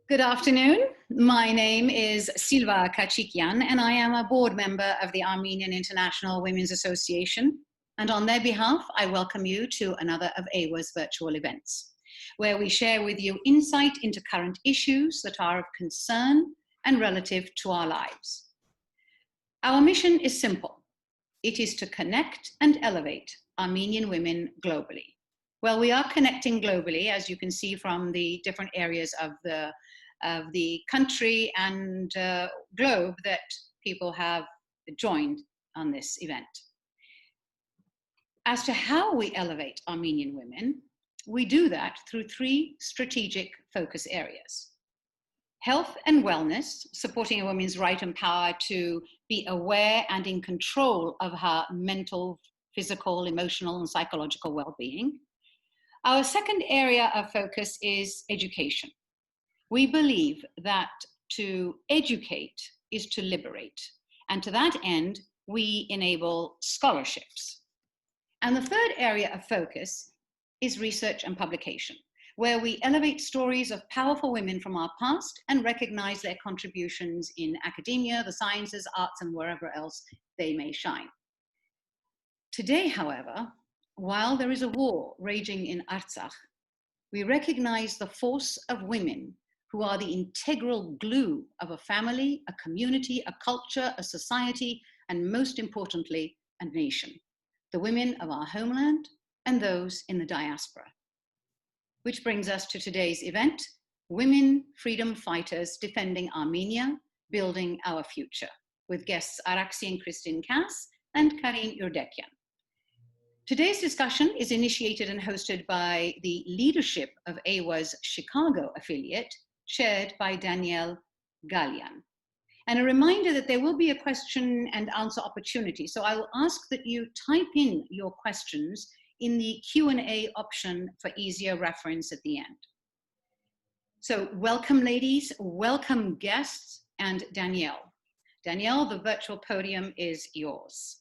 Good afternoon. My name is Silva Kachikian, and I am a board member of the Armenian International Women's Association. And on their behalf, I welcome you to another of AWA's virtual events, where we share with you insight into current issues that are of concern and relative to our lives. Our mission is simple. It is to connect and elevate Armenian women globally. Well, we are connecting globally, as you can see from the different areas of the country and globe that people have joined on this event. As to how we elevate Armenian women, we do that through three strategic focus areas. Health and wellness, supporting a woman's right and power to be aware and in control of her mental, physical, emotional, and psychological well-being. Our second area of focus is education. We believe that to educate is to liberate, and to that end, we enable scholarships. And the third area of focus is research and publication, where we elevate stories of powerful women from our past and recognize their contributions in academia, the sciences, arts, and wherever else they may shine. Today, however, while there is a war raging in Artsakh, we recognize the force of women who are the integral glue of a family, a community, a culture, a society, and most importantly, a nation, the women of our homeland and those in the diaspora. Which brings us to today's event, Women Freedom Fighters Defending Armenia, Building Our Future, with guests Araxie and Kristin Cass and Karine Eurdekian. Today's discussion is initiated and hosted by the leadership of AWA's Chicago affiliate, chaired by Danielle Gallian. And a reminder that there will be a question and answer opportunity. So I will ask that you type in your questions in the Q&A option for easier reference at the end. So welcome ladies, welcome guests, and Danielle. Danielle, the virtual podium is yours.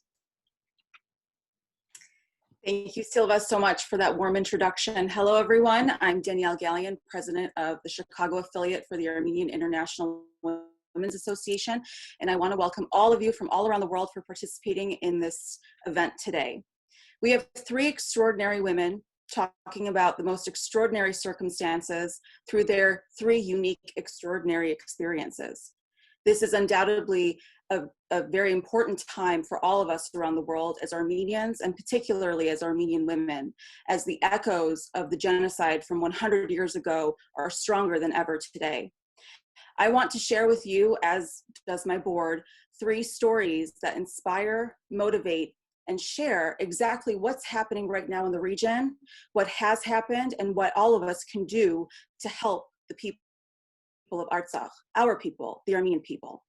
Thank you, Silva, so much for that warm introduction. Hello, everyone. I'm Danielle Gallian, president of the Chicago affiliate for the Armenian International Women's Association, and I want to welcome all of you from all around the world for participating in this event today. We have three extraordinary women talking about the most extraordinary circumstances through their three unique, extraordinary experiences. This is undoubtedly a very important time for all of us around the world as Armenians, and particularly as Armenian women, as the echoes of the genocide from 100 years ago are stronger than ever today. I want to share with you, as does my board, three stories that inspire, motivate, and share exactly what's happening right now in the region, what has happened, and what all of us can do to help the people of Artsakh, our people, the Armenian people.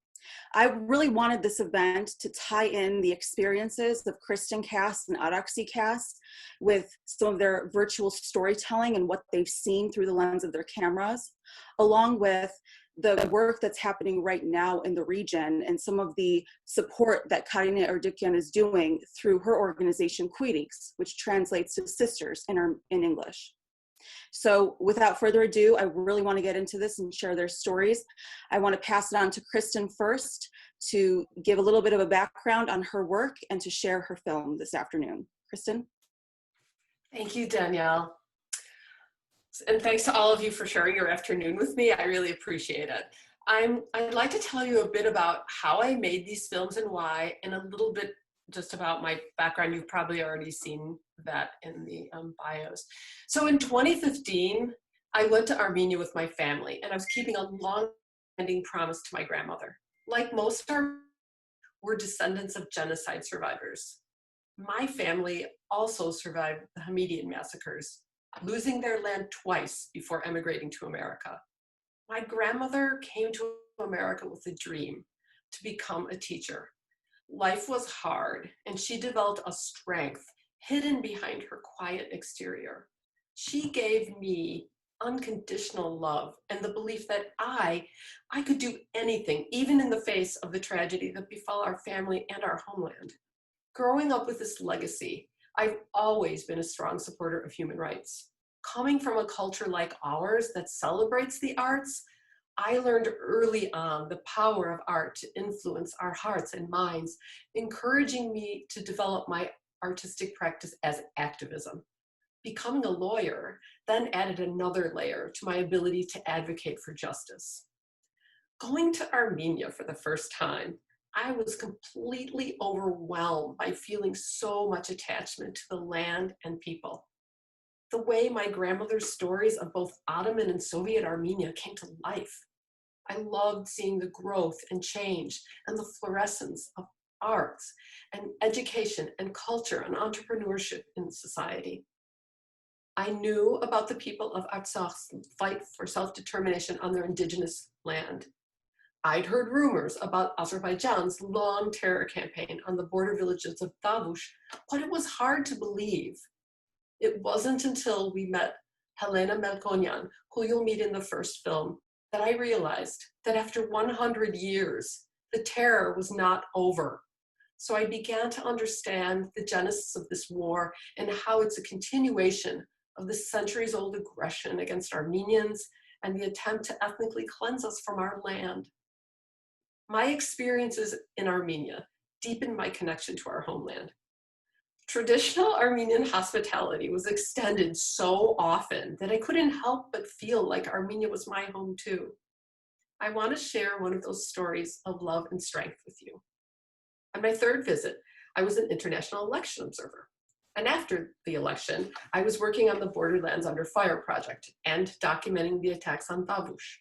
I really wanted this event to tie in the experiences of Kristin Cass and Araxie Cass with some of their virtual storytelling and what they've seen through the lens of their cameras, along with the work that's happening right now in the region and some of the support that Karine Eurdekian is doing through her organization Kooyrigs, which translates to sisters in English. So without further ado, I really want to get into this and share their stories. I want to pass it on to Kristen first to give a little bit of a background on her work and to share her film this afternoon. Kristen? Thank you, Danielle. And thanks to all of you for sharing your afternoon with me. I really appreciate it. I'd like to tell you a bit about how I made these films and why, and a little bit just about my background. You've probably already seen that in the bios. So in 2015, I went to Armenia with my family, and I was keeping a long-standing promise to my grandmother. Like most we're descendants of genocide survivors. My family also survived the Hye-Phen massacres, losing their land twice before emigrating to America. My grandmother came to America with a dream to become a teacher. Life was hard, and she developed a strength hidden behind her quiet exterior. She gave me unconditional love and the belief that I could do anything, even in the face of the tragedy that befell our family and our homeland. Growing up with this legacy, I've always been a strong supporter of human rights. Coming from a culture like ours that celebrates the arts, I learned early on the power of art to influence our hearts and minds, encouraging me to develop my artistic practice as activism. Becoming a lawyer then added another layer to my ability to advocate for justice. Going to Armenia for the first time, I was completely overwhelmed by feeling so much attachment to the land and people. The way my grandmother's stories of both Ottoman and Soviet Armenia came to life. I loved seeing the growth and change and the fluorescence of arts and education and culture and entrepreneurship in society. I knew about the people of Artsakh's fight for self-determination on their indigenous land. I'd heard rumors about Azerbaijan's long terror campaign on the border villages of Tavush, but it was hard to believe. It wasn't until we met Helena Melkonian, who you'll meet in the first film, that I realized that after 100 years, the terror was not over. So I began to understand the genesis of this war and how it's a continuation of the centuries-old aggression against Armenians and the attempt to ethnically cleanse us from our land. My experiences in Armenia deepened my connection to our homeland. Traditional Armenian hospitality was extended so often that I couldn't help but feel like Armenia was my home too. I want to share one of those stories of love and strength with you. On my third visit, I was an international election observer. And after the election, I was working on the Borderlands Under Fire project and documenting the attacks on Tavush.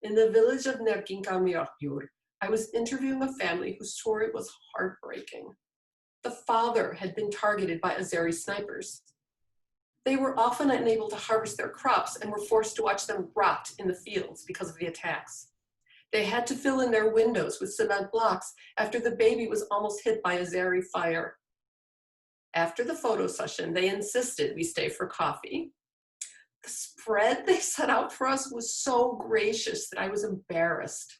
In the village of Nerkinka-Mirakyur, I was interviewing a family whose story was heartbreaking. The father had been targeted by Azeri snipers. They were often unable to harvest their crops and were forced to watch them rot in the fields because of the attacks. They had to fill in their windows with cement blocks after the baby was almost hit by Azeri fire. After the photo session, they insisted we stay for coffee. The spread they set out for us was so gracious that I was embarrassed.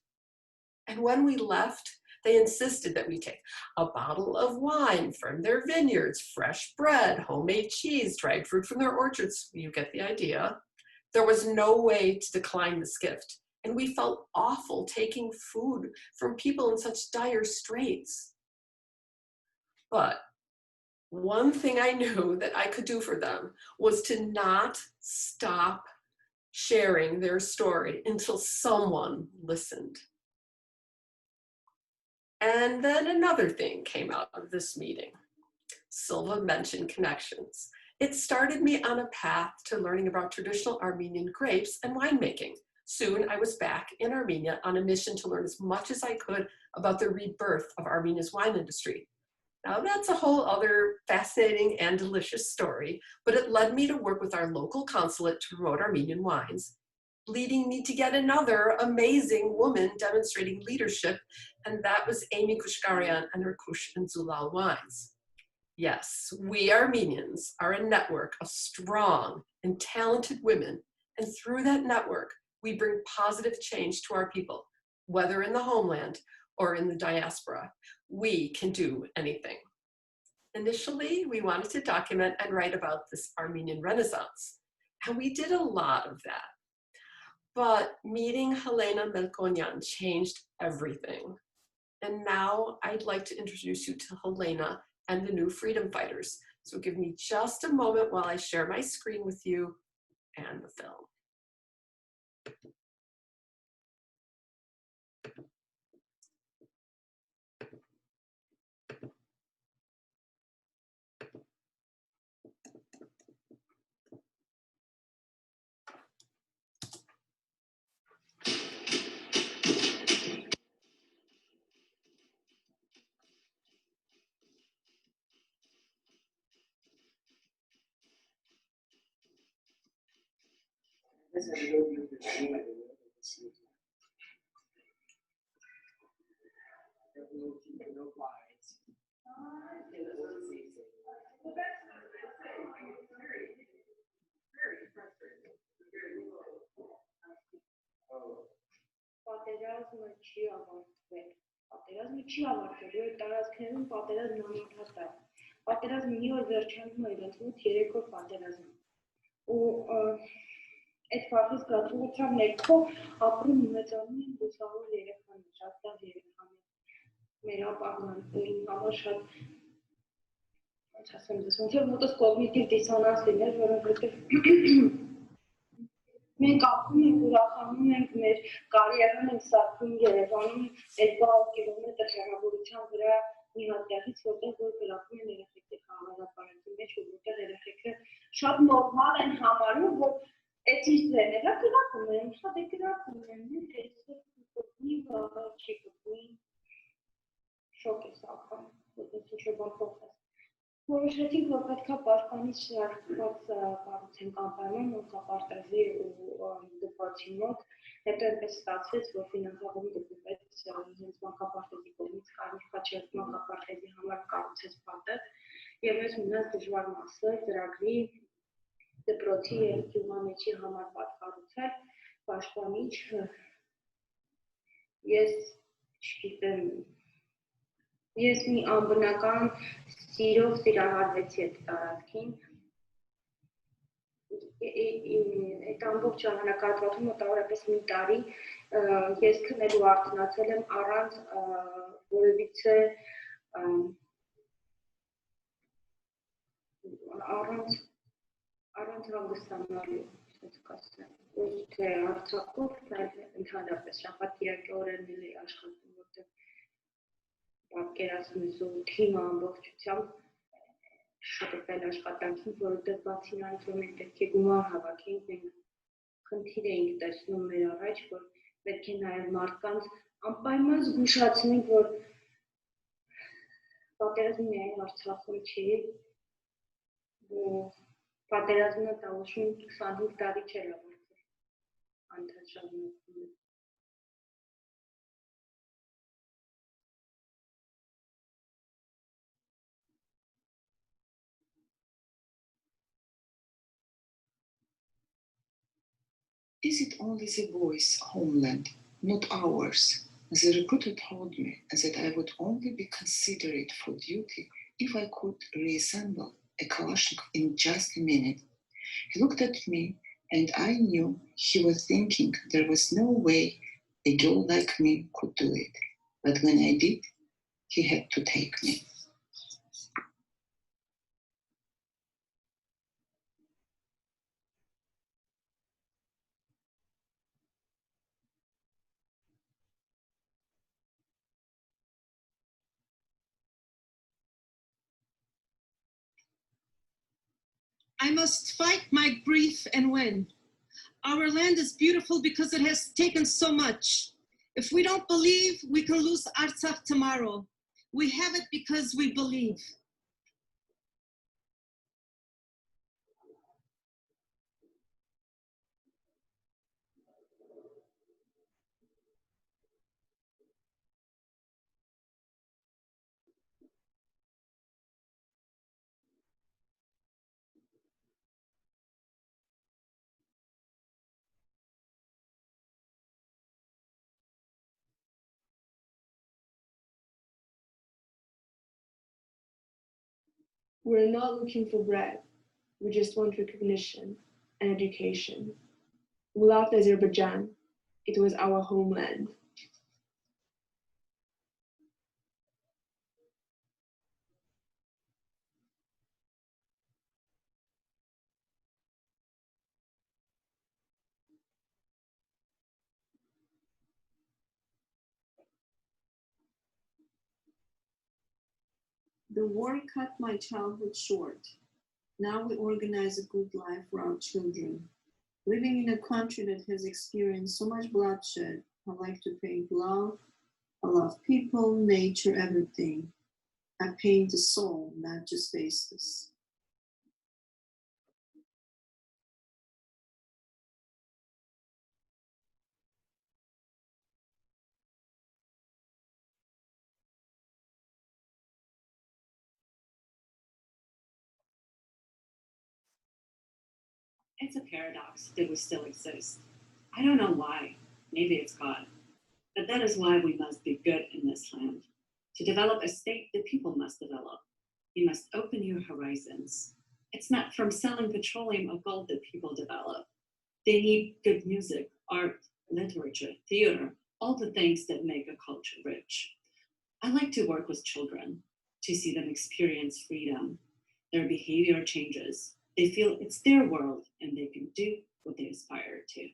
And when we left, they insisted that we take a bottle of wine from their vineyards, fresh bread, homemade cheese, dried fruit from their orchards. You get the idea. There was no way to decline this gift, and we felt awful taking food from people in such dire straits. But one thing I knew that I could do for them was to not stop sharing their story until someone listened. And then another thing came out of this meeting. Silva mentioned connections. It started me on a path to learning about traditional Armenian grapes and winemaking. Soon I was back in Armenia on a mission to learn as much as I could about the rebirth of Armenia's wine industry. Now that's a whole other fascinating and delicious story, but it led me to work with our local consulate to promote Armenian wines, leading me to yet another amazing woman demonstrating leadership, and that was Amy Kushkarian and her Kush and Zulal wines. Yes, we Armenians are a network of strong and talented women, and through that network, we bring positive change to our people, whether in the homeland or in the diaspora. We can do anything. Initially, we wanted to document and write about this Armenian Renaissance, and we did a lot of that. But meeting Helena Melkonian changed everything. And now I'd like to introduce you to Helena and the new freedom fighters. So give me just a moment while I share my screen with you and the film. Պատերազմը չի ավարտվել։ Պատերազմը չի ավարտվել, այդ տարածքներում պատերազմն անընդհատ է։ Պատերազմը մի օր վերջանում է, 6-3 օր պատերազմ։ Ու Այդ ֆակտի զգացողության ներքո ապրում մեծանում են լուսավոր երեխաներ, շատ լավ երեխաներ, մեր ապագան, իմ համար շատ, ոնց ասեմ ձեզ, ոնց որ մոտս կոգնիտիվ դիսոնանս լիներ, որովհետև մենք ապրում ենք, ուրախանում ենք, մեր կարիերան ենք սարքում Երևանում 200 կիլոմետր հեռավորության վրա մի հատ տեղից, որտեղ որ գրավում են երեխեքի խաղաղապարակի մեջ, որտեղ երեխեքը շատ նորմալ են համարում, որ Այդ ինչ ձերնելա գրակում են, շատ է գրակում են, այսօր կգնի, վաղը չի կգնի, շոկ է սակրում, որպես ինչ-որ բան փոխվեց։ Որոշեցինք, որ պետքա պաշտպանիչ շարքված կառուցենք անպայման մանկապարտեզի ու դպրոցի մոտ, հետո այնպես ստացվեց, որ ֆինանսավորում գտնվեց հենց մանկապարտեզի կողմից Կարմիր խաչի մանկապարտեզի համար կառուցեց պատը, եւ ես մնաց դժվար մասը ծրագրի դպրոցի եւ գյուղամեջի համար պատկառուցել, պաշտպանիչ, ես չգիտեմ, ես մի անբնական սիրով սիրահարվեցի այդ տարածքին, այդ ամբողջ ժամանակահատվածում մոտավորապես մի տարի ես քնելու արթնացել եմ առանց որևիցե առանց հանգստանալու, ասած կասեմ, ոչ թե Արցախով, այլ ընդհանրապես շաբաթ-կիրակի օրերն էլ էի աշխատում, որտեղ պատկերացնում ես ու թիմը ամբողջությամբ շփվել աշխատանքին, որովհետև բացի նրանից, որ մենք պետք է գումար հավաքենք, մենք խնդիր էինք տեսնում մեր առաջ, որ պետք է նաև մարդկանց անպայման զգուշացնենք, որ պատերազմը միայն Արցախում չի, պատերազմը տավուշում 25 տարի չէր ավարտվել, անդադ շարունակվում է։ Is it only the boys' homeland, not ours? The recruiter told me that I would only be considered for duty if I could reassemble a Kalashnikov in just a minute. He looked at me and I knew he was thinking there was no way a girl like me could do it. But when I did, he had to take me. I must fight my grief and win. Our land is beautiful because it has taken so much. If we don't believe, we can lose Artsakh tomorrow. We have it because we believe. We're not looking for bread. We just want recognition and education. We loved Azerbaijan. It was our homeland. The war cut my childhood short. Now we organize a good life for our children. Living in a country that has experienced so much bloodshed, I like to paint love. I love people, nature, everything. I paint the soul, not just faces. It's a paradox that we still exist. I don't know why. Maybe it's God. But that is why we must be good in this land. To develop a state, the people must develop. You must open your horizons. It's not from selling petroleum or gold that people develop. They need good music, art, literature, theater, all the things that make a culture rich. I like to work with children to see them experience freedom. Their behavior changes. They feel it's their world and they can do what they aspire to.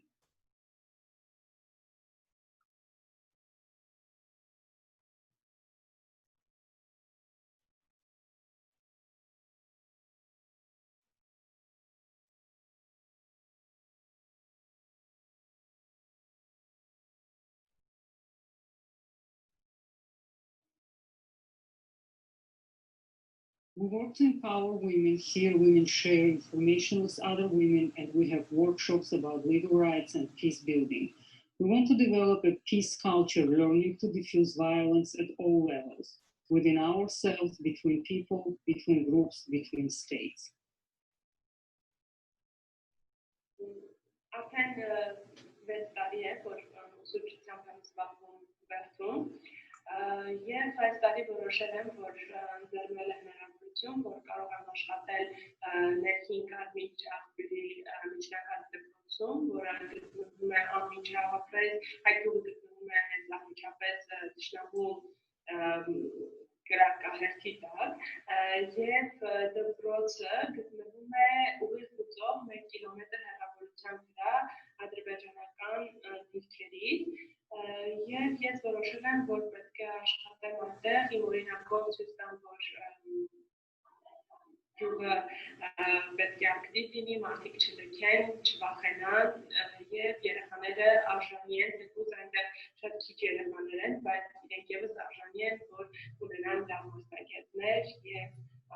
We work to empower women, hear women share information with other women, and we have workshops about legal rights and peace building. We want to develop a peace culture, learning to diffuse violence at all levels, within ourselves, between people, between groups, between states. Արդեն 6 տարի է, որ ուսուցչությամբ եմ զբաղվում Բերդում, եւ այս տարի որոշել եմ, որ ընձեռնել եմ հնարավորություն, որ կարող եմ աշխատել ներքին կարմիր աղբյուրի միջնակարգ դպրոցում, որը գտնվում է անմիջապես, այդ գյուղը գտնվում է հենց անմիջապես Դաշնամու գրակահերթի տակ, եւ դպրոցը գտնվում է ուղիղ գծով 1 կիլոմետր հեռավորության վրա ադրբեջանական դիրքերից, եւ ես որոշել եմ, որ պետք է աշխատեմ այնտեղ, իմ օրինակով ցույց տամ, որ գյուղը պետք է ակտիվ լինի, մարդիկ չլքեն, չվախենան, եւ երեխաները արժանի են, դեպուց այնտեղ շատ քիչ երեխաներ են, բայց իրենք եւս արժանի են, որ ունենան լավ մասնագետներ եւ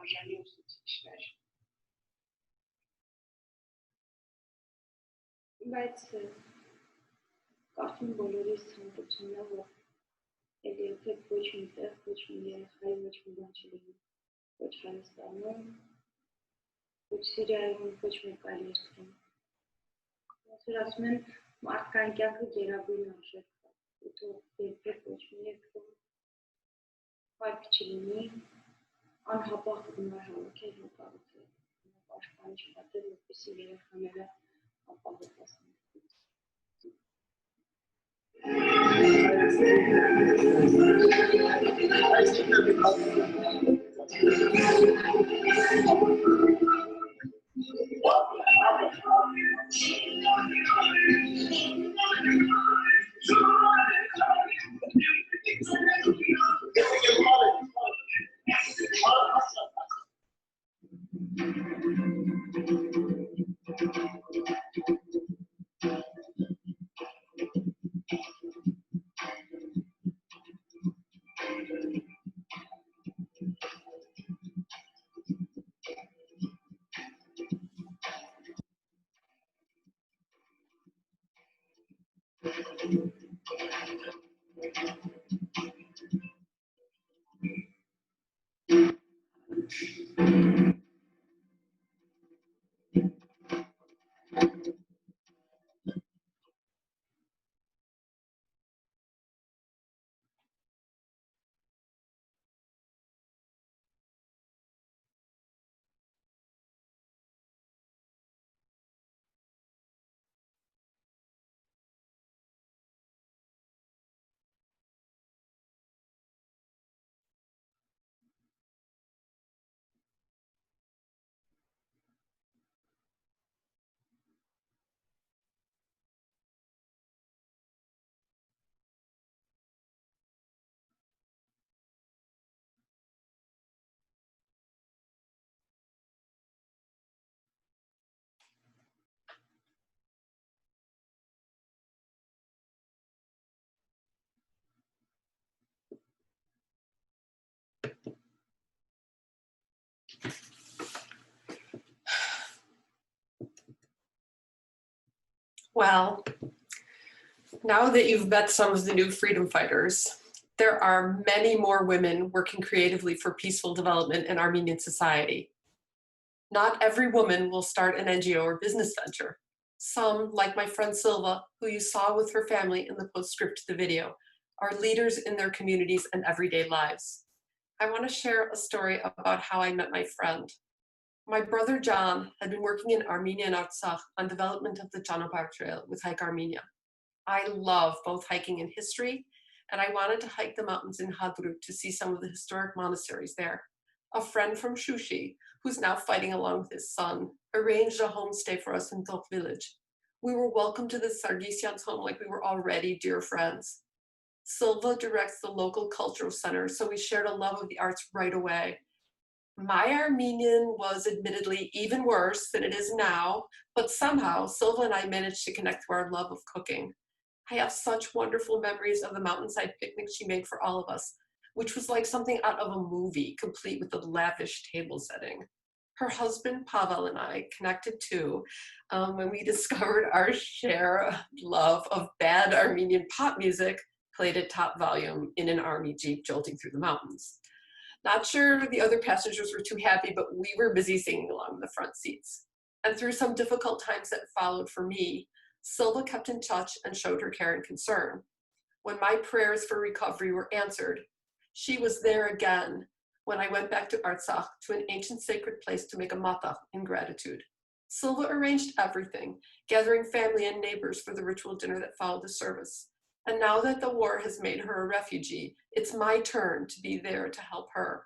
արժանի ուսուցիչներ։ Բայց կարծում բոլորիս ցանկությունն է, որ էլ երբեք ոչ մի տեղ, ոչ մի երեխայի ոչ մի բան չլինի, ոչ Հայաստանում, ոչ Սիրիայում, ոչ մեկ այլ երկրում։ Այսօր ասում են մարդկային կյանքը գերագույն արժեք է, ու թող երբեք ոչ մի երկրում հայք չլինի, անհապաղ գումար հավաքել ու կառուցել, պաշտպան չպատել, որպեսզի երեխաները ապահովվեն։ Well, now that you've met some of the new freedom fighters, there are many more women working creatively for peaceful development in Armenian society. Not every woman will start an NGO or business venture. Some, like my friend Silva, who you saw with her family in the postscript to the video, are leaders in their communities and everyday lives. I want to share a story about how I met my friend. My brother John had been working in Armenia and Artsakh on development of the Chanabar Trail with Hike Armenia. I love both hiking and history, and I wanted to hike the mountains in Hadrut to see some of the historic monasteries there. A friend from Shushi, who's now fighting along with his son, arranged a homestay for us in Tok village. We were welcomed to the Sargsyan's home like we were already dear friends. Silva directs the local cultural center, so we shared a love of the arts right away. My Armenian was admittedly even worse than it is now, but somehow Silva and I managed to connect to our love of cooking. I have such wonderful memories of the mountainside picnic she made for all of us, which was like something out of a movie, complete with a lavish table setting. Her husband, Pavel, and I connected too when we discovered our share love of bad Armenian pop music played at top volume in an army jeep jolting through the mountains. Not sure the other passengers were too happy, but we were busy singing along in the front seats. And through some difficult times that followed for me, Silva kept in touch and showed her care and concern. When my prayers for recovery were answered, she was there again when I went back to Artsakh, to an ancient sacred place to make a matach in gratitude. Silva arranged everything, gathering family and neighbors for the ritual dinner that followed the service. And now that the war has made her a refugee, it's my turn to be there to help her.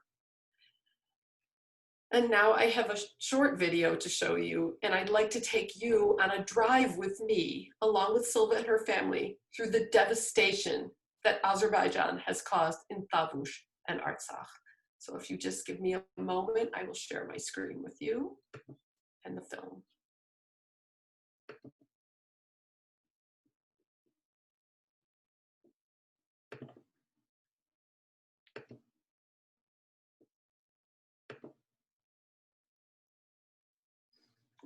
And now I have a short video to show you, and I'd like to take you on a drive with me, along with Silva and her family, through the devastation that Azerbaijan has caused in Tavush and Artsakh. So if you just give me a moment, I will share my screen with you and the film.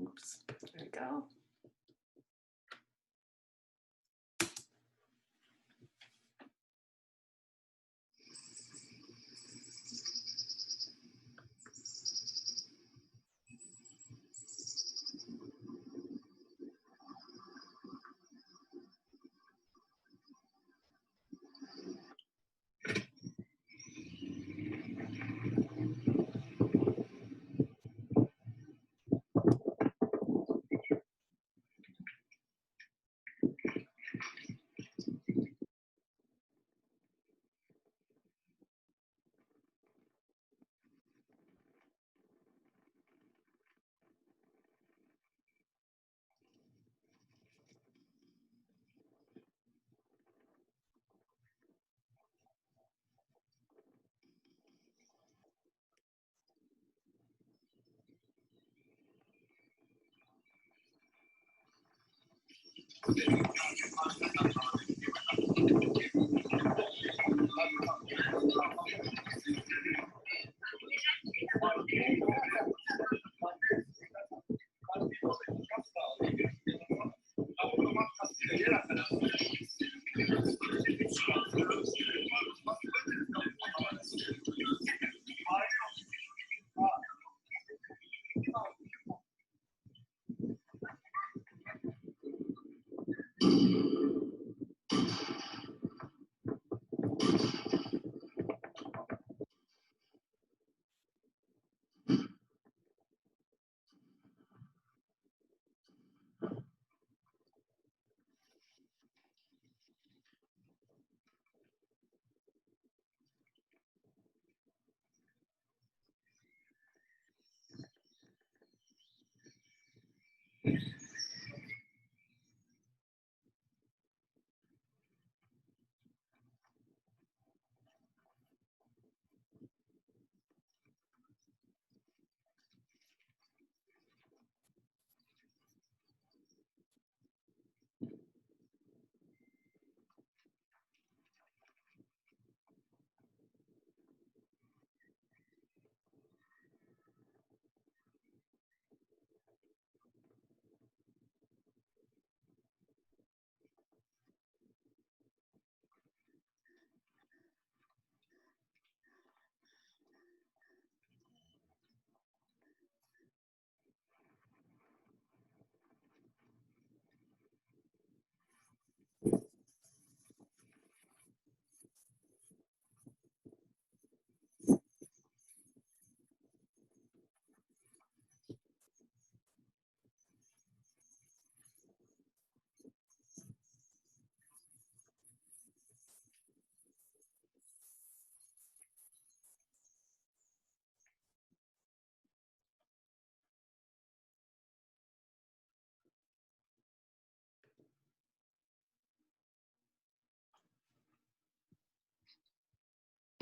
Oops, there we go.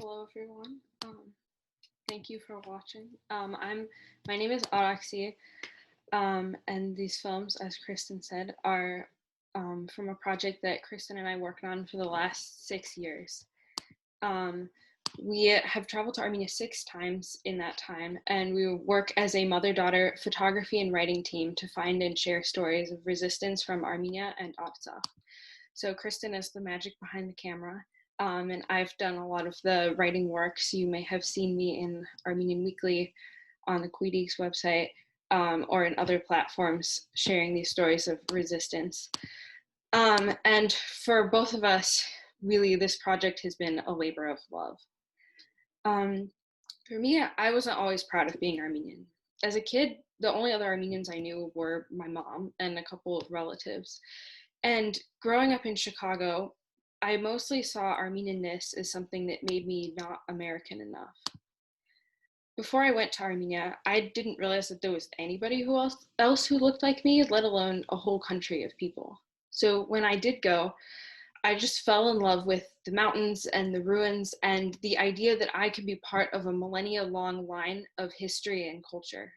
Hello, everyone. Thank you for watching. My name is Adoxy, and these films, as Kristen said, are from a project that Kristen and I worked on for the last 6 years. We have traveled to Armenia 6 times in that time, and we work as a mother-daughter photography and writing team to find and share stories of resistance from Armenia and Artsakh. So Kristen is the magic behind the camera, and I've done a lot of the writing work, so you may have seen me in Armenian Weekly, on the Kooyrigs website, or in other platforms sharing these stories of resistance. And for both of us, really, this project has been a labor of love. For me, I wasn't always proud of being Armenian. As a kid, the only other Armenians I knew were my mom and a couple of relatives. And growing up in Chicago, I mostly saw Armenianness as something that made me not American enough. Before I went to Armenia, I didn't realize that there was anybody else who looked like me, let alone a whole country of people. So when I did go, I just fell in love with the mountains and the ruins and the idea that I could be part of a millennia-long line of history and culture.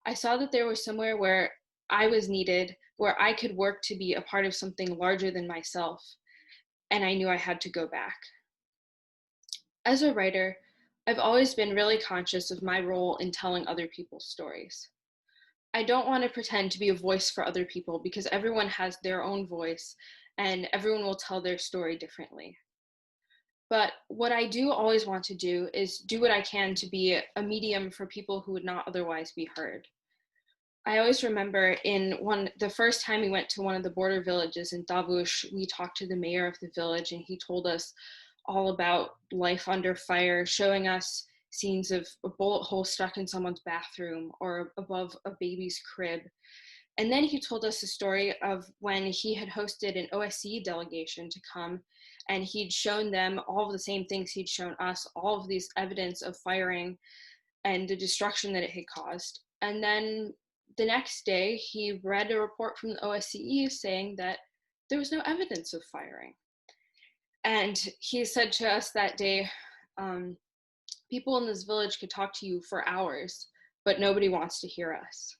I saw that there was somewhere where I was needed, where I could work to be a part of something larger than myself, and I knew I had to go back. As a writer, I've always been really conscious of my role in telling other people's stories. I don't want to pretend to be a voice for other people because everyone has their own voice and everyone will tell their story differently. But what I do always want to do is do what I can to be a medium for people who would not otherwise be heard. I always remember the first time we went to one of the border villages in Davush, we talked to the mayor of the village and he told us all about life under fire, showing us scenes of a bullet hole stuck in someone's bathroom or above a baby's crib. And then he told us a story of when he had hosted an OSCE delegation to come, and he'd shown them all of the same things he'd shown us, all of these evidence of firing and the destruction that it had caused. And then the next day, he read a report from the OSCE saying that there was no evidence of firing. And he said to us that day, people in this village could talk to you for hours, but nobody wants to hear us.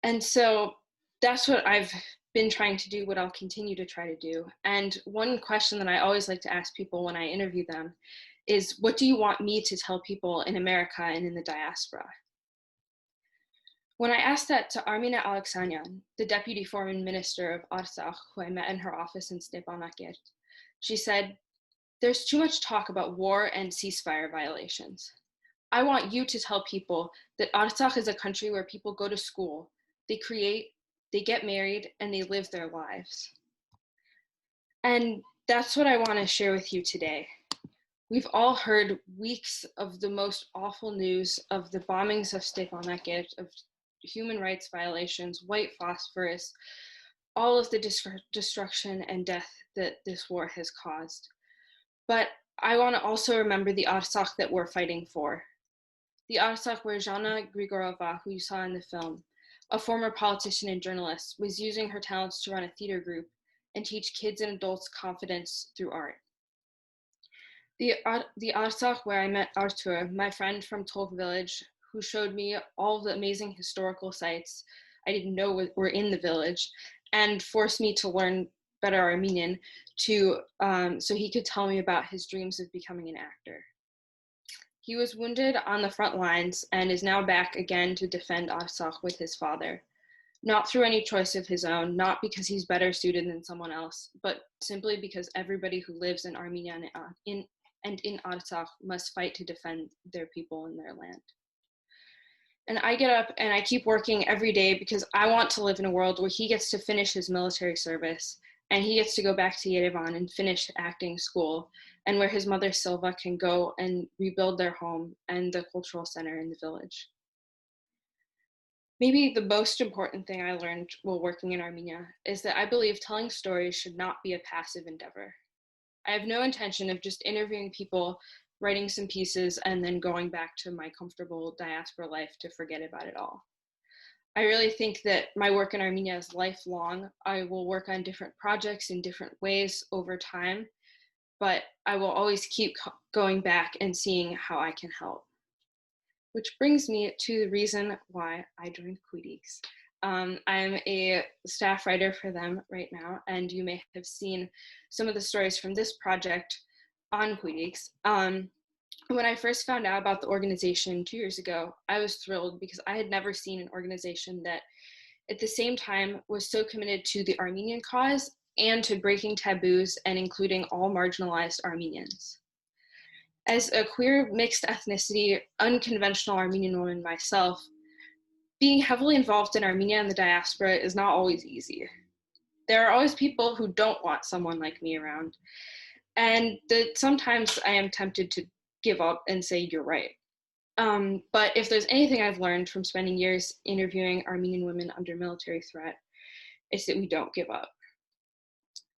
And so that's what I've been trying to do, what I'll continue to try to do. And one question that I always like to ask people when I interview them is, what do you want me to tell people in America and in the diaspora? When I asked that to Armina Alexanian, the deputy foreign minister of Artsakh, who I met in her office in Stepanakert, she said, "There's too much talk about war and ceasefire violations. I want you to tell people that Artsakh is a country where people go to school, they create, they get married, and they live their lives." And that's what I want to share with you today. We've all heard weeks of the most awful news of the bombings of Stepanakert, of human rights violations, white phosphorus, all of the destruction and death that this war has caused. But I want to also remember the Artsakh that we're fighting for. The Artsakh where Zhana Grigorova, who you saw in the film, a former politician and journalist, was using her talents to run a theater group and teach kids and adults confidence through art. The Artsakh where I met Artur, my friend from Tolk village, who showed me all of the amazing historical sites I didn't know were in the village, and forced me to learn better Armenian so he could tell me about his dreams of becoming an actor. He was wounded on the front lines and is now back again to defend Artsakh with his father, not through any choice of his own, not because he's better suited than someone else, but simply because everybody who lives in Armenia and in Artsakh must fight to defend their people and their land. And I get up and I keep working every day because I want to live in a world where he gets to finish his military service and he gets to go back to Yerevan and finish acting school, and where his mother Silva can go and rebuild their home and the cultural center in the village. Maybe the most important thing I learned while working in Armenia is that I believe telling stories should not be a passive endeavor. I have no intention of just interviewing people, writing some pieces, and then going back to my comfortable diaspora life to forget about it all. I really think that my work in Armenia is lifelong. I will work on different projects in different ways over time, but I will always keep going back and seeing how I can help. Which brings me to the reason why I joined Kooyrigs. I'm a staff writer for them right now, and you may have seen some of the stories from this project on Kooyrigs. When I first found out about the organization 2 years ago, I was thrilled because I had never seen an organization that at the same time was so committed to the Armenian cause and to breaking taboos and including all marginalized Armenians. As a queer, mixed ethnicity, unconventional Armenian woman myself, being heavily involved in Armenia and the diaspora is not always easy. There are always people who don't want someone like me around, and that sometimes I am tempted to give up and say, you're right. But if there's anything I've learned from spending years interviewing Armenian women under military threat, it's that we don't give up.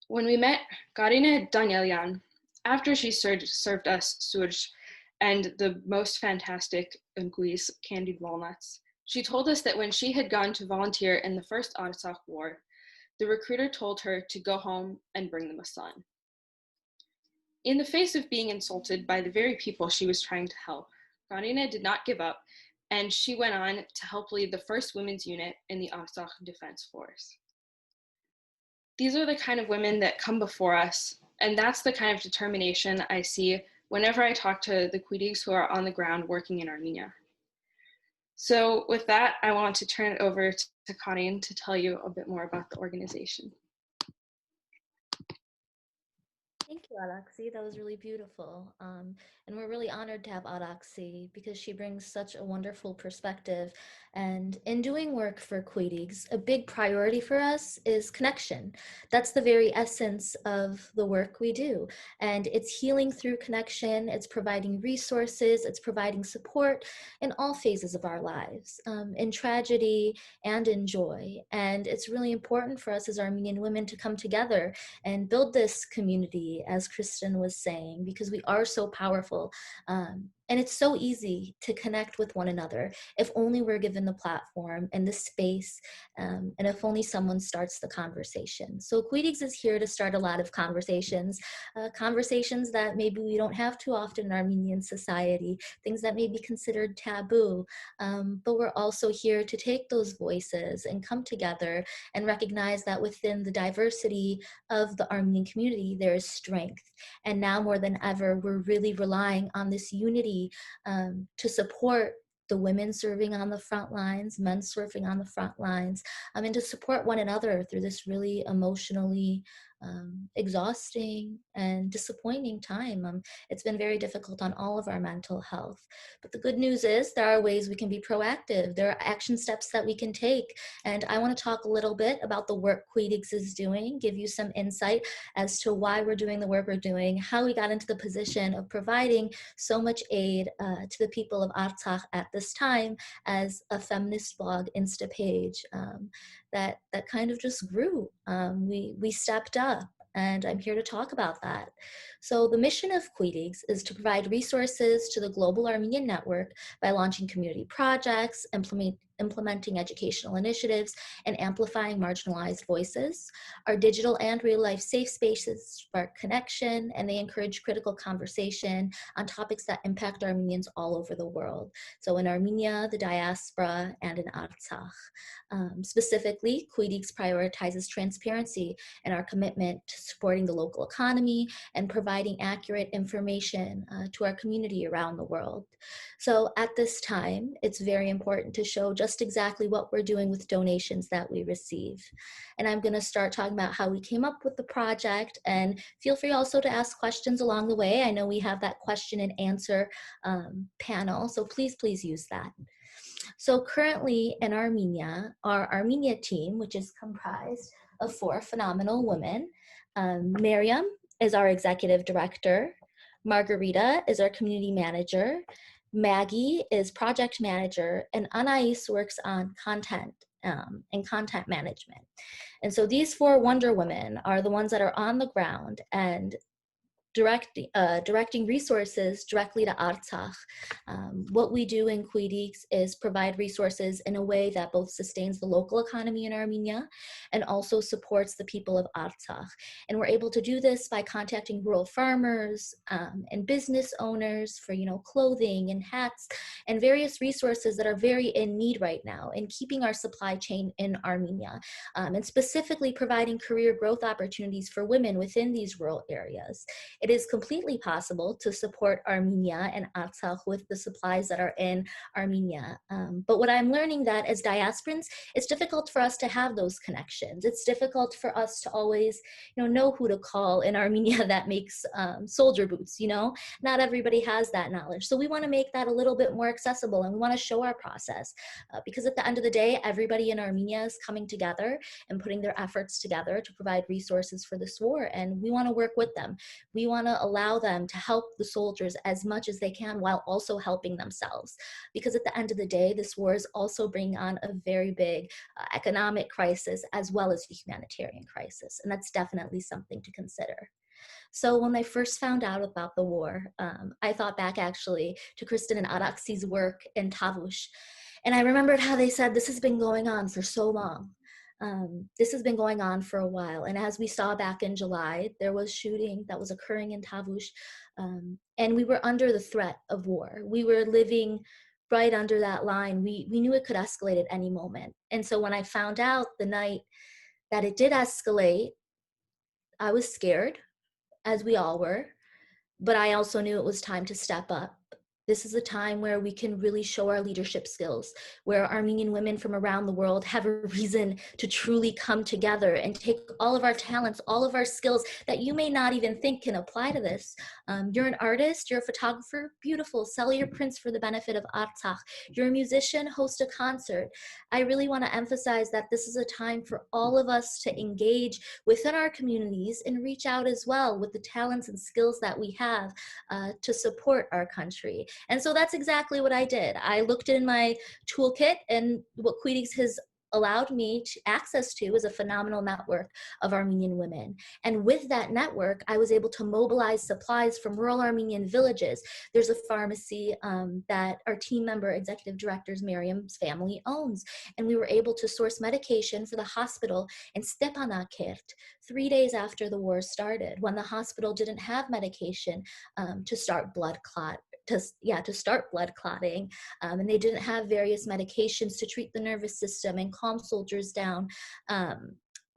When we met Karine Eurdekian, after she served us surj and the most fantastic unguis, candied walnuts, she told us that when she had gone to volunteer in the first Artsakh war, the recruiter told her to go home and bring them a son. In the face of being insulted by the very people she was trying to help, Karine did not give up, and she went on to help lead the first women's unit in the Artsakh Defense Force. These are the kind of women that come before us, and that's the kind of determination I see whenever I talk to the Kooyrigs who are on the ground working in Armenia. So with that, I want to turn it over to Karine to tell you a bit more about the organization. Thank you, Adoxy. That was really beautiful. And we're really honored to have Adoxy because she brings such a wonderful perspective. And in doing work for Kooyrigs, a big priority for us is connection. That's the very essence of the work we do. And it's healing through connection. It's providing resources. It's providing support in all phases of our lives, in tragedy and in joy. And it's really important for us as Armenian women to come together and build this community, as Kristen was saying, because we are so powerful. And it's so easy to connect with one another if only we're given the platform and the space, and if only someone starts the conversation. So Kooyrigs is here to start a lot of conversations, conversations that maybe we don't have too often in Armenian society, things that may be considered taboo, but we're also here to take those voices and come together and recognize that within the diversity of the Armenian community, there is strength. And now more than ever, we're really relying on this unity to support the women serving on the front lines, men serving on the front lines, and to support one another through this really emotionally exhausting and disappointing time. It's been very difficult on all of our mental health. But the good news is there are ways we can be proactive. There are action steps that we can take. And I want to talk a little bit about the work Kooyrigs is doing, give you some insight as to why we're doing the work we're doing, how we got into the position of providing so much aid to the people of Artsakh at this time as a feminist blog Insta page that kind of just grew. We stepped up, and I'm here to talk about that. So the mission of Kooyrigs is to provide resources to the global Armenian network by launching community projects, implementing educational initiatives, and amplifying marginalized voices. Our digital and real-life safe spaces spark connection, and they encourage critical conversation on topics that impact Armenians all over the world. So in Armenia, the diaspora, and in Artsakh. Specifically, Kooyrigs prioritizes transparency and our commitment to supporting the local economy and providing accurate information to our community around the world. So at this time, it's very important to show just exactly what we're doing with donations that we receive. And I'm gonna start talking about how we came up with the project, and feel free also to ask questions along the way. I know we have that question and answer panel, so please use that. So currently in Armenia, our Armenia team, which is comprised of 4 phenomenal women, Miriam is our executive director, Margarita is our community manager, Maggie is project manager, and Anais works on content and content management. And so these 4 Wonder Women are the ones that are on the ground and directing resources directly to Artsakh. What we do in Kooyrigs is provide resources in a way that both sustains the local economy in Armenia and also supports the people of Artsakh. And we're able to do this by contacting rural farmers and business owners for, clothing and hats and various resources that are very in need right now, and keeping our supply chain in Armenia, and specifically providing career growth opportunities for women within these rural areas. It is completely possible to support Armenia and Artsakh with the supplies that are in Armenia. But what I'm learning that as diasporans, it's difficult for us to have those connections. It's difficult for us to always, know who to call in Armenia that makes soldier boots, Not everybody has that knowledge. So we want to make that a little bit more accessible, and we want to show our process because at the end of the day, everybody in Armenia is coming together and putting their efforts together to provide resources for this war, and we want to work with them. We want to allow them to help the soldiers as much as they can while also helping themselves, because at the end of the day, this war is also bringing on a very big economic crisis as well as a humanitarian crisis, and that's definitely something to consider. So when I first found out about the war, I thought back actually to Kristin and Araxie's work in Tavush, and I remembered how they said this has been going on for so long. This has been going on for a while, and as we saw back in July, there was shooting that was occurring in Tavush, and we were under the threat of war. We were living right under that line. We knew it could escalate at any moment, and so when I found out the night that it did escalate, I was scared, as we all were, but I also knew it was time to step up. This is a time where we can really show our leadership skills, where Armenian women from around the world have a reason to truly come together and take all of our talents, all of our skills that you may not even think can apply to this. You're an artist, you're a photographer, beautiful, sell your prints for the benefit of Artsakh. You're a musician, host a concert. I really want to emphasize that this is a time for all of us to engage within our communities and reach out as well with the talents and skills that we have to support our country. And so that's exactly what I did. I looked in my toolkit, and what Kooyrigs has allowed me access to is a phenomenal network of Armenian women. And with that network, I was able to mobilize supplies from rural Armenian villages. There's a pharmacy that our team member, executive directors, Miriam's family owns. And we were able to source medication for the hospital in Stepanakert 3 days after the war started, when the hospital didn't have medication to start blood clot. To start blood clotting, and they didn't have various medications to treat the nervous system and calm soldiers down.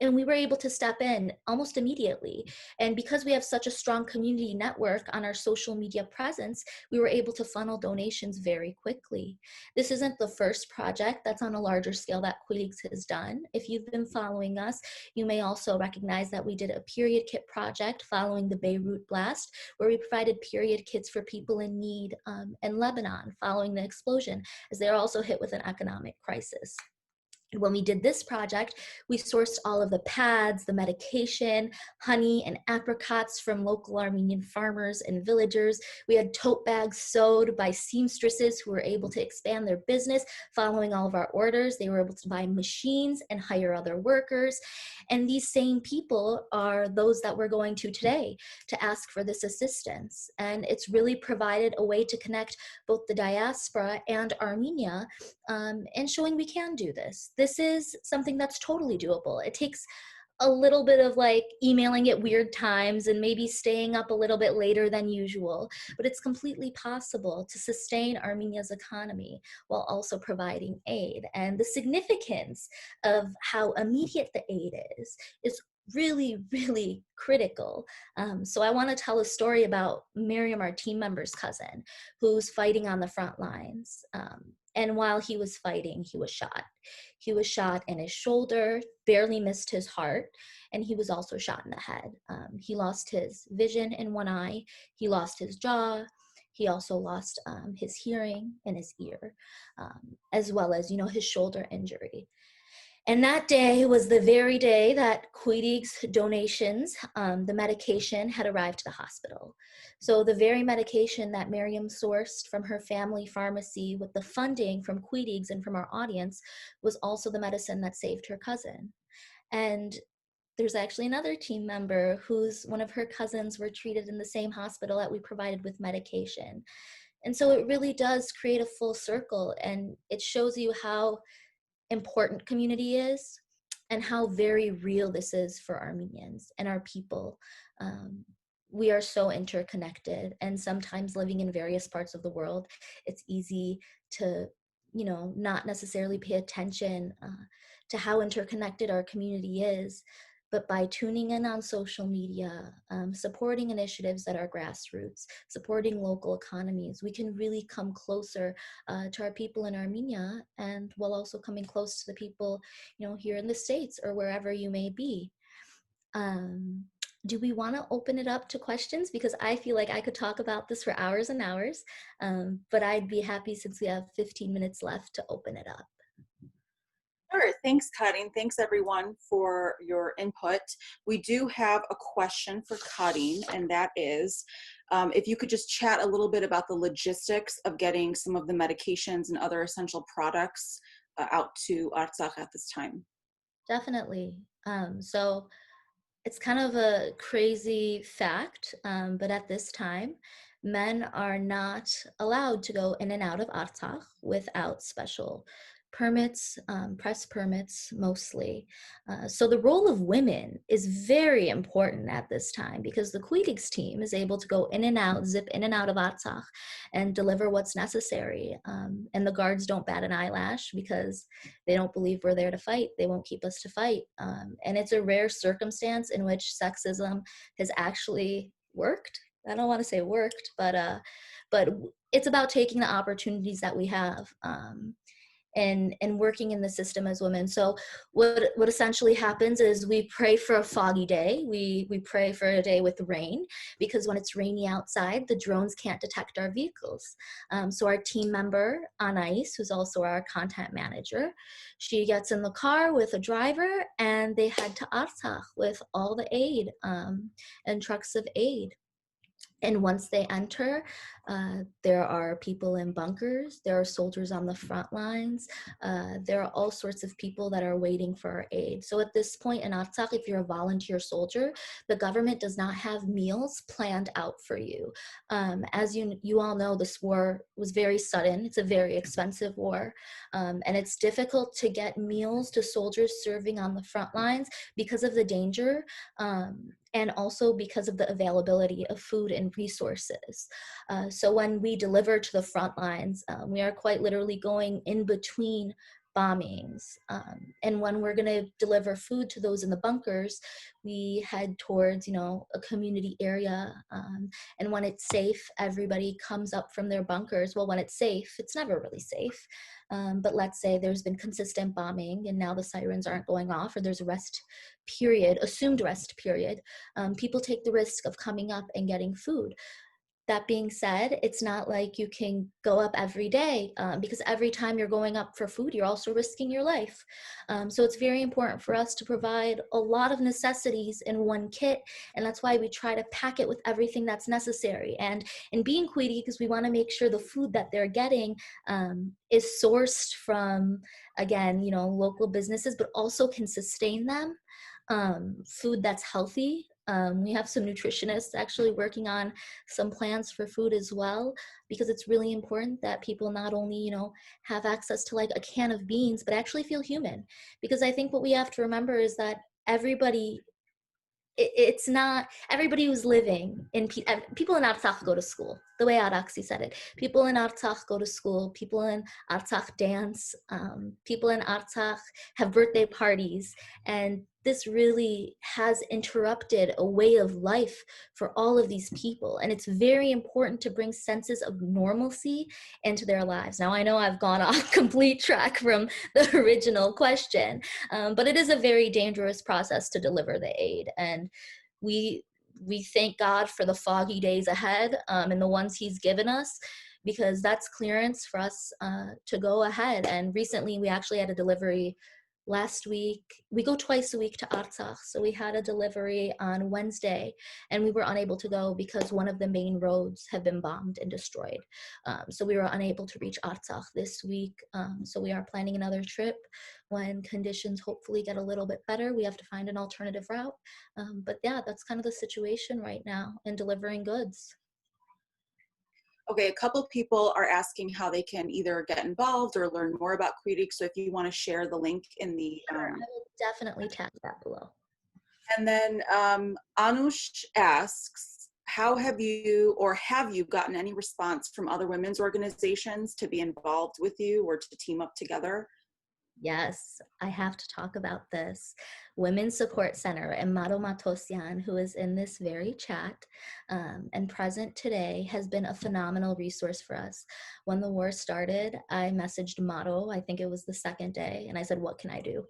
And we were able to step in almost immediately. And because we have such a strong community network on our social media presence, we were able to funnel donations very quickly. This isn't the first project that's on a larger scale that Kooyrigs has done. If you've been following us, you may also recognize that we did a period kit project following the Beirut blast, where we provided period kits for people in need in Lebanon following the explosion, as they are also hit with an economic crisis. When we did this project, we sourced all of the pads, the medication, honey, and apricots from local Armenian farmers and villagers. We had tote bags sewed by seamstresses who were able to expand their business following all of our orders. They were able to buy machines and hire other workers. And these same people are those that we're going to today to ask for this assistance. And it's really provided a way to connect both the diaspora and Armenia, and showing we can do this. This is something that's totally doable. It takes a little bit of emailing at weird times and maybe staying up a little bit later than usual, but it's completely possible to sustain Armenia's economy while also providing aid. And the significance of how immediate the aid is really, really critical. So I want to tell a story about Miriam, our team member's cousin, who's fighting on the front lines. And while he was fighting, he was shot. He was shot in his shoulder, barely missed his heart, and he was also shot in the head. He lost his vision in one eye. He lost his jaw. He also lost his hearing in his ear, as well as, his shoulder injury. And that day was the very day that Kooyrigs donations, the medication, had arrived to the hospital. So the very medication that Miriam sourced from her family pharmacy with the funding from Kooyrigs and from our audience was also the medicine that saved her cousin. And there's actually another team member whose one of her cousins were treated in the same hospital that we provided with medication. And so it really does create a full circle, and it shows you how important community is and how very real this is for Armenians and our people. We are so interconnected, and sometimes living in various parts of the world, it's easy to, you know, not necessarily pay attention to how interconnected our community is. But by tuning in on social media, supporting initiatives that are grassroots, supporting local economies, we can really come closer to our people in Armenia, and while also coming close to the people, you know, here in the States or wherever you may be. Do we want to open it up to questions? Because I feel like I could talk about this for hours and hours, but I'd be happy, since we have 15 minutes left, to open it up. Sure. Thanks, Karine. Thanks, everyone, for your input. We do have a question for Karine, and that is, if you could just chat a little bit about the logistics of getting some of the medications and other essential products out to Artsakh at this time. Definitely. So it's kind of a crazy fact, but at this time, men are not allowed to go in and out of Artsakh without special permits, press permits mostly. So the role of women is very important at this time, because the Kooyrigs team is able to go in and out, zip in and out of Artsakh and deliver what's necessary. And the guards don't bat an eyelash, because they don't believe we're there to fight. They won't keep us to fight. And it's a rare circumstance in which sexism has actually worked. I don't want to say worked, but it's about taking the opportunities that we have. And working in the system as women. So what essentially happens is we pray for a foggy day. We pray for a day with rain, because when it's rainy outside, the drones can't detect our vehicles. So our team member, Anais, who's also our content manager, she gets in the car with a driver, and they head to Artsakh with all the aid and trucks of aid. And once they enter, there are people in bunkers, there are soldiers on the front lines, there are all sorts of people that are waiting for our aid. So at this point in Artsakh, if you're a volunteer soldier, the government does not have meals planned out for you. As you all know, this war was very sudden. It's a very expensive war. And it's difficult to get meals to soldiers serving on the front lines because of the danger. And also because of the availability of food and resources. So when we deliver to the front lines, we are quite literally going in between bombings. And when we're gonna deliver food to those in the bunkers, we head towards, you know, a community area. And when it's safe, everybody comes up from their bunkers. Well, when it's safe, it's never really safe. But let's say there's been consistent bombing and now the sirens aren't going off, or there's a rest period, assumed rest period. People take the risk of coming up and getting food. That being said, it's not like you can go up every day, because every time you're going up for food, you're also risking your life. So it's very important for us to provide a lot of necessities in one kit, and that's why we try to pack it with everything that's necessary. And in being Kooyrigs, we want to make sure the food that they're getting is sourced from, again, you know, local businesses, but also can sustain them. Food that's healthy. We have some nutritionists actually working on some plans for food as well, because it's really important that people not only, you know, have access to like a can of beans, but actually feel human. Because I think what we have to remember is that everybody, it's not everybody who's living in people in Artsakh go to school, the way Adoxy said it. People in Artsakh go to school, people in Artsakh dance, people in Artsakh have birthday parties, and this really has interrupted a way of life for all of these people. And it's very important to bring senses of normalcy into their lives. Now, I know I've gone off complete track from the original question, but it is a very dangerous process to deliver the aid. And we thank God for the foggy days ahead and the ones he's given us, because that's clearance for us to go ahead. And recently we actually had a delivery last week, we go twice a week to Artsakh. So we had a delivery on Wednesday and we were unable to go because one of the main roads have been bombed and destroyed. So we were unable to reach Artsakh this week. So we are planning another trip when conditions hopefully get a little bit better. We have to find an alternative route. But yeah, that's kind of the situation right now in delivering goods. Okay, a couple people are asking how they can either get involved or learn more about Kooyrigs. So if you want to share the link in the... Sure, I will definitely tag that below. And then Anush asks, how have you gotten any response from other women's organizations to be involved with you or to team up together? Yes, I have to talk about this. Women's Support Center and Mado Matosian, who is in this very chat and present today, has been a phenomenal resource for us. When the war started, I messaged Mado, I think it was the second day, and I said, what can I do?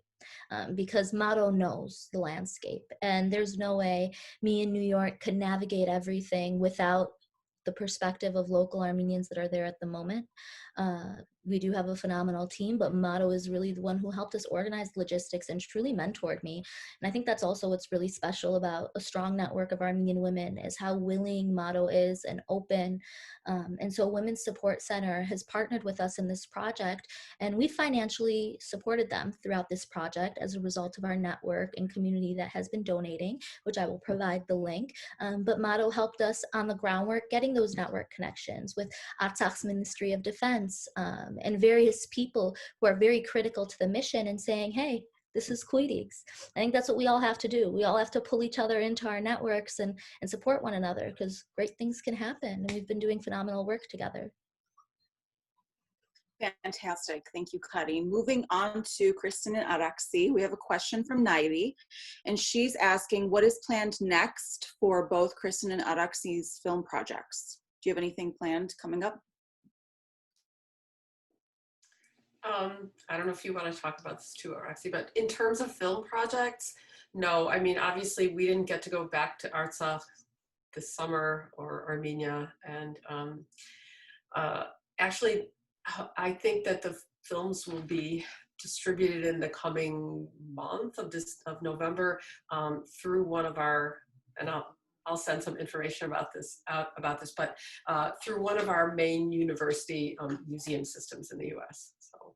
Because Mado knows the landscape, and there's no way me in New York could navigate everything without the perspective of local Armenians that are there at the moment. We do have a phenomenal team, but Mado is really the one who helped us organize logistics and truly mentored me. And I think that's also what's really special about a strong network of Armenian women is how willing Mado is and open. And so Women's Support Center has partnered with us in this project, and we financially supported them throughout this project as a result of our network and community that has been donating, which I will provide the link. But Mado helped us on the groundwork, getting those network connections with Artsakh's Ministry of Defense and various people who are very critical to the mission and saying, hey, this is Kooyrigs. I think that's what we all have to do. We all have to pull each other into our networks and support one another because great things can happen. And we've been doing phenomenal work together. Fantastic. Thank you, Karine. Moving on to Kristin and Araxie, we have a question from Nairi, and she's asking, what is planned next for both Kristin and Araxie's film projects? Do you have anything planned coming up? I don't know if you want to talk about this too, Araxie, but in terms of film projects, no. I mean, obviously, we didn't get to go back to Artsakh this summer or Armenia, and actually, I think that the films will be distributed in the coming month of November through one of our, and I'll send some information about this but through one of our main university museum systems in the U.S. So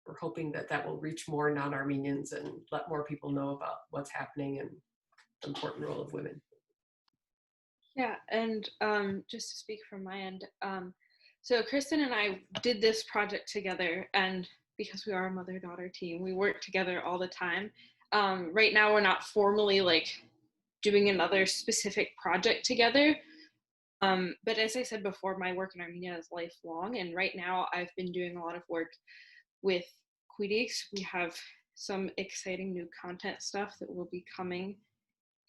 we're hoping that that will reach more non-Armenians and let more people know about what's happening and the important role of women. Yeah, and just to speak from my end, so Kristen and I did this project together, and because we are a mother-daughter team, we work together all the time. Right now, we're not formally doing another specific project together. But as I said before, my work in Armenia is lifelong, and right now I've been doing a lot of work with Kooyrigs. We have some exciting new content stuff that will be coming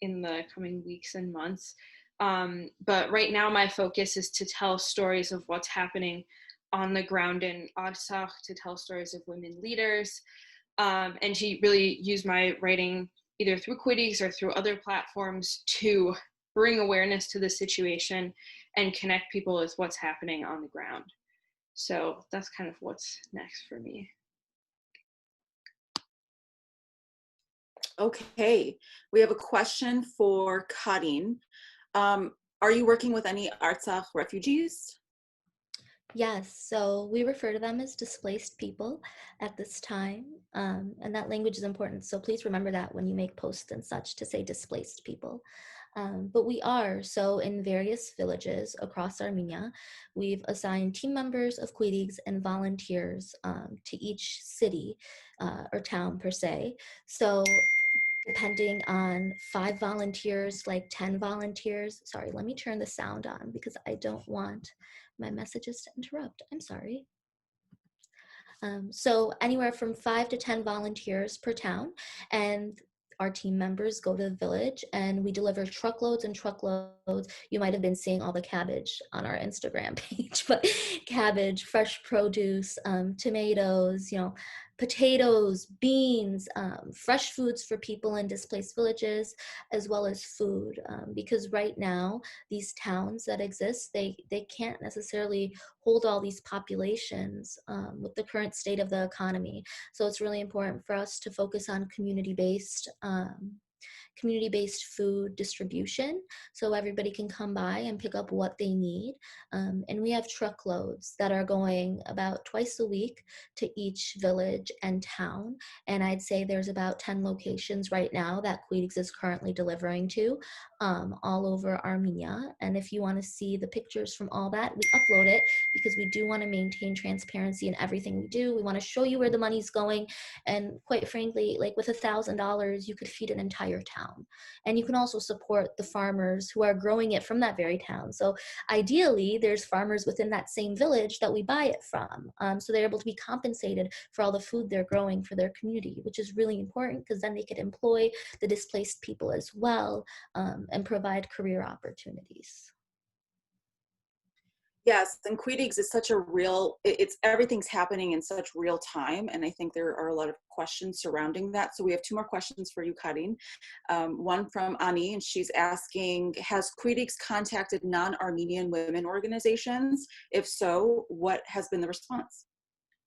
in the coming weeks and months. But right now my focus is to tell stories of what's happening on the ground in Artsakh, to tell stories of women leaders, and to really use my writing either through Kooyrigs or through other platforms to bring awareness to the situation and connect people with what's happening on the ground. So that's kind of what's next for me. Okay, we have a question for Karine. Are you working with any Artsakh refugees? Yes, so we refer to them as displaced people at this time, and that language is important. So please remember that when you make posts and such to say displaced people. But we are, so in various villages across Armenia, we've assigned team members of Kooyrigs and volunteers to each city or town per se. So depending on 5 volunteers, like 10 volunteers. Sorry, let me turn the sound on because I don't want my messages to interrupt. I'm sorry. So anywhere from 5 to 10 volunteers per town, and our team members go to the village and we deliver truckloads and truckloads. You might have been seeing all the cabbage on our Instagram page, but cabbage, fresh produce, tomatoes, potatoes, beans, fresh foods for people in displaced villages, as well as food. Because right now, these towns that exist, they can't necessarily hold all these populations with the current state of the economy. So it's really important for us to focus on community-based food distribution, so everybody can come by and pick up what they need. And we have truckloads that are going about twice a week to each village and town. And I'd say there's about 10 locations right now that Kooyrigs is currently delivering to, all over Armenia. And if you want to see the pictures from all that, we upload it because we do want to maintain transparency in everything we do. We want to show you where the money's going. And quite frankly, like with $1,000, you could feed an entire town. And you can also support the farmers who are growing it from that very town. So ideally, there's farmers within that same village that we buy it from. So they're able to be compensated for all the food they're growing for their community, which is really important because then they could employ the displaced people as well, and provide career opportunities. Yes, and Kooyrigs is such a real, everything's happening in such real time, and I think there are a lot of questions surrounding that. So we have two more questions for you, Karine. One from Ani, and she's asking, has Kooyrigs contacted non-Armenian women organizations? If so, what has been the response?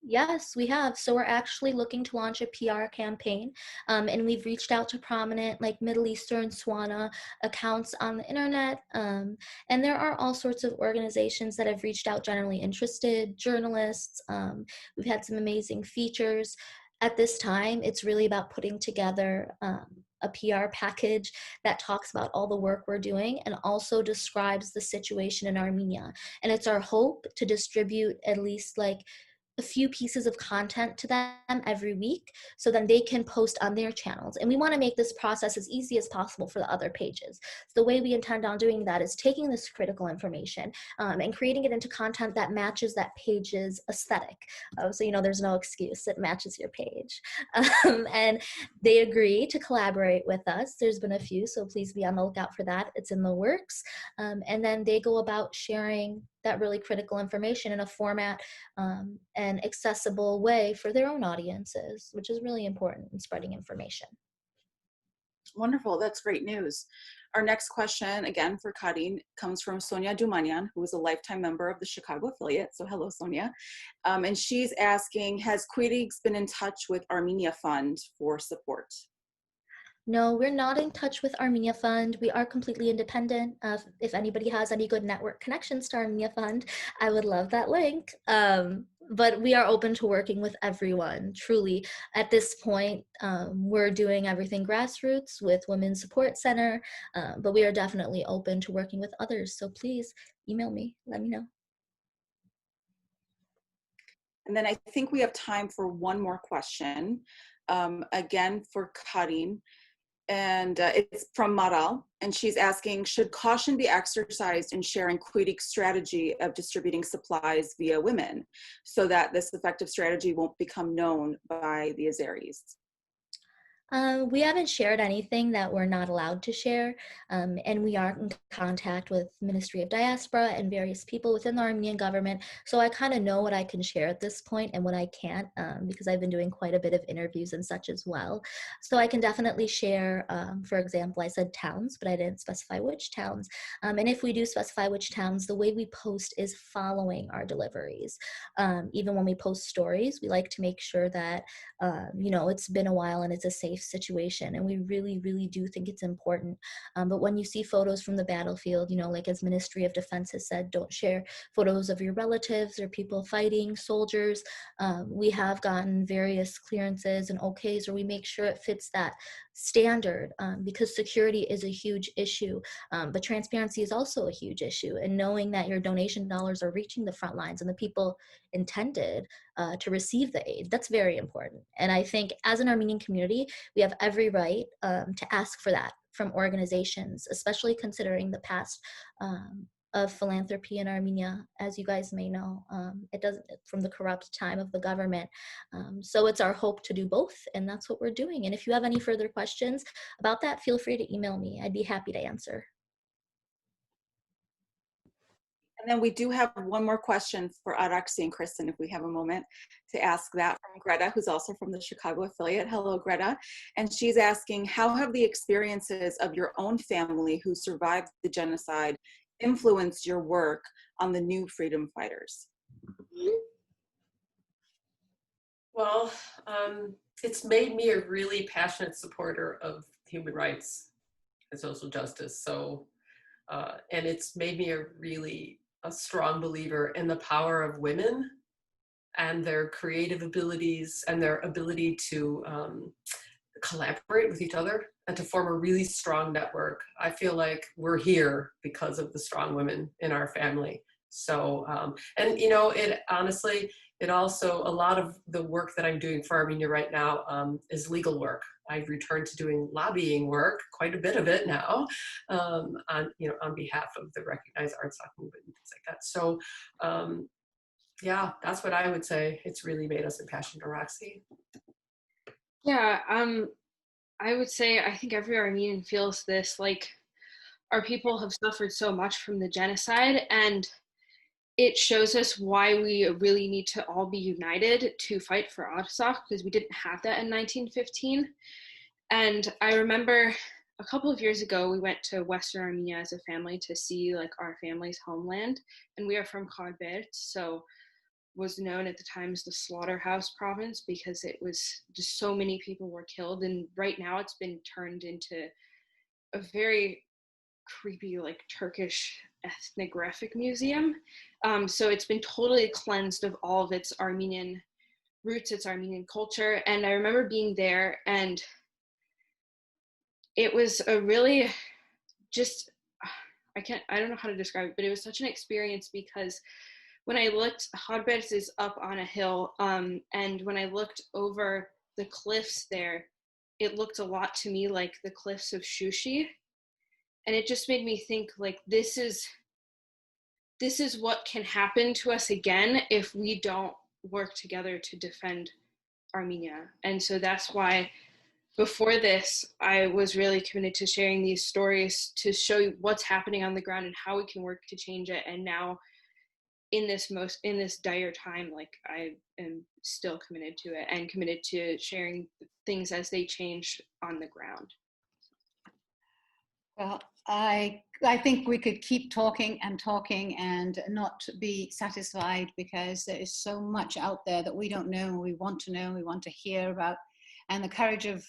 Yes, we have. So we're actually looking to launch a PR campaign, and we've reached out to prominent like Middle Eastern Swana accounts on the internet, and there are all sorts of organizations that have reached out, generally interested, journalists. We've had some amazing features. At this time, it's really about putting together a PR package that talks about all the work we're doing and also describes the situation in Armenia. And it's our hope to distribute at least like a few pieces of content to them every week so then they can post on their channels. And we want to make this process as easy as possible for the other pages. So the way we intend on doing that is taking this critical information and creating it into content that matches that page's aesthetic. So, you know, there's no excuse, it matches your page. And they agree to collaborate with us. There's been a few, so please be on the lookout for that. It's in the works. And then they go about sharing that really critical information in a format and accessible way for their own audiences, which is really important in spreading information. Wonderful, that's great news. Our next question, again for Karine, comes from Sonia Dumanyan, who is a lifetime member of the Chicago affiliate. So hello, Sonia. And she's asking, has Kooyrigs been in touch with Armenia Fund for support? No, we're not in touch with Armenia Fund. We are completely independent. If anybody has any good network connections to Armenia Fund, I would love that link. But we are open to working with everyone, truly. At this point, we're doing everything grassroots with Women's Support Center, but we are definitely open to working with others. So please email me, let me know. And then I think we have time for one more question, again for Karine. And it's from Maral, and she's asking, should caution be exercised in sharing Kooyrigs' strategy of distributing supplies via women so that this effective strategy won't become known by the Azeris? We haven't shared anything that we're not allowed to share, and we are in contact with Ministry of Diaspora and various people within the Armenian government, so I kind of know what I can share at this point and what I can't, because I've been doing quite a bit of interviews and such as well. So I can definitely share, for example, I said towns, but I didn't specify which towns, and if we do specify which towns, the way we post is following our deliveries. Even when we post stories, we like to make sure that, you know, it's been a while and it's a safe situation, and we really do think it's important. But when you see photos from the battlefield, you know, like as Ministry of Defense has said, don't share photos of your relatives or people fighting, soldiers. We have gotten various clearances and okays where we make sure it fits that standard, because security is a huge issue, but transparency is also a huge issue, and knowing that your donation dollars are reaching the front lines and the people intended to receive the aid, that's very important. And I think as an Armenian community, we have every right to ask for that from organizations, especially considering the past of philanthropy in Armenia. As you guys may know, it doesn't, from the corrupt time of the government. So it's our hope to do both, and that's what we're doing. And if you have any further questions about that, feel free to email me. I'd be happy to answer. And then we do have one more question for Adoxy and Kristen, if we have a moment to ask that, from Greta, who's also from the Chicago affiliate. Hello, Greta. And she's asking, how have the experiences of your own family who survived the genocide influenced your work on the new freedom fighters? Well, it's made me a really passionate supporter of human rights and social justice. So, and it's made me a strong believer in the power of women and their creative abilities and their ability to collaborate with each other and to form a really strong network. I feel like we're here because of the strong women in our family. So, and you know, it honestly, it also, a lot of the work that I'm doing for Armenia right now is legal work. I've returned to doing lobbying work, quite a bit of it now, on behalf of the recognized Artsakh movement and things like that. So, yeah, that's what I would say. It's really made us impassioned, Araxie. Yeah, I would say I think every Armenian feels this, like our people have suffered so much from the genocide, and it shows us why we really need to all be united to fight for Artsakh, because we didn't have that in 1915. And I remember a couple of years ago, we went to Western Armenia as a family to see like our family's homeland, and we are from Kooyrigs, so was known at the time as the slaughterhouse province because it was just so many people were killed. And right now it's been turned into a very creepy, like Turkish ethnographic museum. So it's been totally cleansed of all of its Armenian roots, its Armenian culture. And I remember being there, and it was a really just, I don't know how to describe it, but it was such an experience because when I looked, Hye-Phen is up on a hill, and when I looked over the cliffs there, it looked a lot to me like the cliffs of Shushi. And it just made me think, like, this is what can happen to us again if we don't work together to defend Armenia. And so that's why before this, I was really committed to sharing these stories to show you what's happening on the ground and how we can work to change it. And now in this dire time, like, I am still committed to it and committed to sharing things as they change on the ground. Well, I think we could keep talking and not be satisfied, because there is so much out there that we don't know, we want to hear about. And the courage of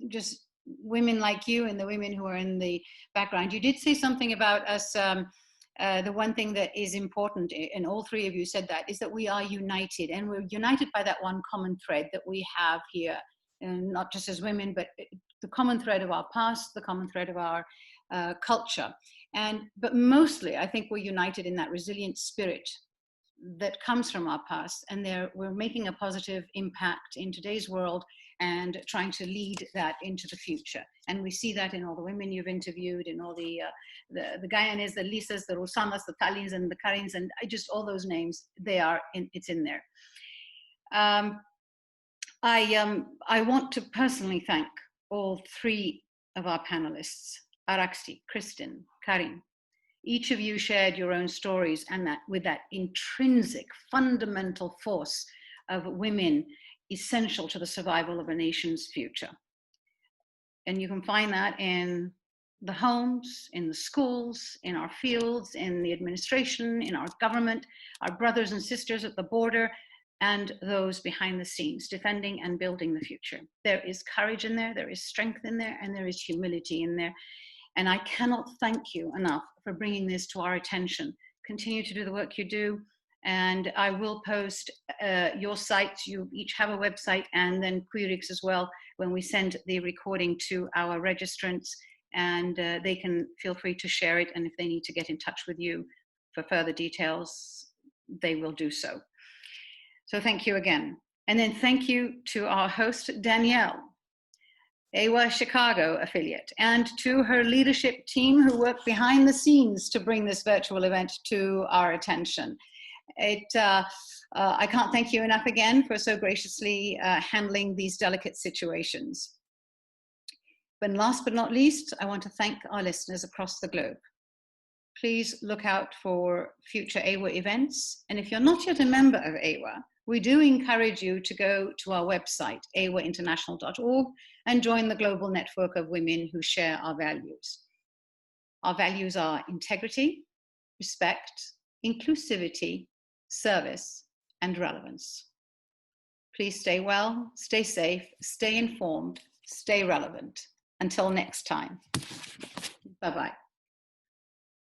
just women like you and the women who are in the background. You did say something about us. The one thing that is important, and all three of you said that, is that we are united, and we're united by that one common thread that we have here, and not just as women, but the common thread of our past, the common thread of our culture. But mostly, I think we're united in that resilient spirit that comes from our past, and we're making a positive impact in today's world and trying to lead that into the future. And we see that in all the women you've interviewed, in all the Gayanes, the Lisas, the Rosanas, the Talins, and the Karines, and just all those names, it's in there. I want to personally thank all three of our panelists, Araxie, Kristen, Karine. Each of you shared your own stories, and that with that intrinsic, fundamental force of women essential to the survival of a nation's future. And you can find that in the homes, in the schools, in our fields, in the administration, in our government, our brothers and sisters at the border, and those behind the scenes, defending and building the future. There is courage in there, there is strength in there, and there is humility in there. And I cannot thank you enough for bringing this to our attention. Continue to do the work you do. And I will post your sites. You each have a website, and then Kooyrigs as well, when we send the recording to our registrants, and they can feel free to share it. And if they need to get in touch with you for further details, they will do so. So thank you again. And then thank you to our host, Danielle, AWA Chicago affiliate, and to her leadership team who worked behind the scenes to bring this virtual event to our attention. I can't thank you enough again for so graciously handling these delicate situations. But last but not least, I want to thank our listeners across the globe. please look out for future AWA events. And if you're not yet a member of AWA, we do encourage you to go to our website, awainternational.org, and join the global network of women who share our values. Our values are integrity, respect, inclusivity, service, and relevance. Please stay well, stay safe, stay informed, stay relevant. Until next time. Bye-bye.